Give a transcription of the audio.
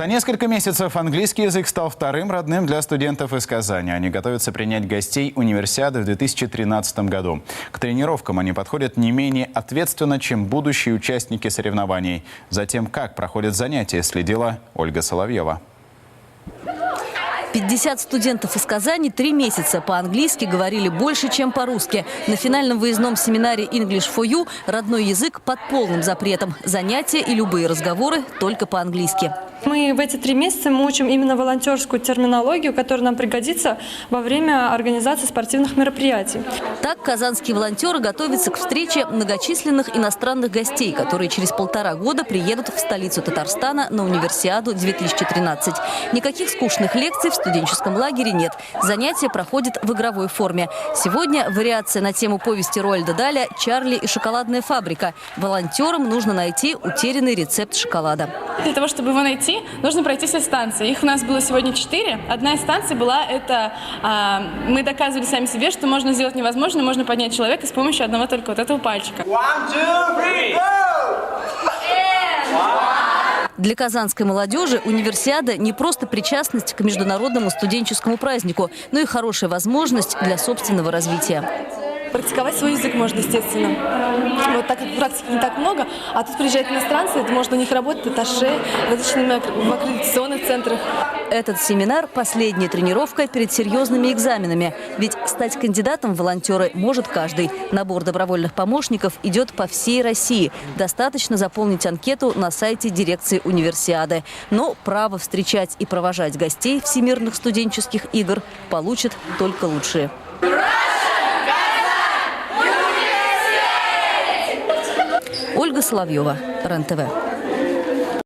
За несколько месяцев английский язык стал вторым родным для студентов из Казани. Они готовятся принять гостей универсиады в 2013 году. К тренировкам они подходят не менее ответственно, чем будущие участники соревнований. Затем, как проходят занятия, следила Ольга Соловьева. 50 студентов из Казани 3 месяца по-английски говорили больше, чем по-русски. На финальном выездном семинаре English for You родной язык под полным запретом. Занятия и любые разговоры только по-английски. Мы в эти 3 месяца мы учим именно волонтерскую терминологию, которая нам пригодится во время организации спортивных мероприятий. Так казанские волонтеры готовятся к встрече многочисленных иностранных гостей, которые через 1,5 года приедут в столицу Татарстана на универсиаду 2013. Никаких скучных лекций в студенческом лагере нет. Занятия проходят в игровой форме. Сегодня вариация на тему повести Роальда Даля «Чарли и шоколадная фабрика». Волонтерам нужно найти утерянный рецепт шоколада. Для того, чтобы его найти, нужно пройти все станции. Их у нас было сегодня 4. Одна из станций была мы доказывали сами себе, что можно сделать невозможное, можно поднять человека с помощью одного только вот этого пальчика. 1, 2, 3, go! Для казанской молодежи универсиада не просто причастность к международному студенческому празднику, но и хорошая возможность для собственного развития. Практиковать свой язык можно, естественно. Вот так как практики не так много, а тут приезжают иностранцы, ты можешь на них работать, атташе, различными в аккредитационных центрах. Этот семинар – последняя тренировка перед серьезными экзаменами. Ведь стать кандидатом в волонтеры может каждый. Набор добровольных помощников идет по всей России. Достаточно заполнить анкету на сайте дирекции универсиады. Но право встречать и провожать гостей всемирных студенческих игр получат только лучшие. Ольга Соловьева, РЕН-ТВ.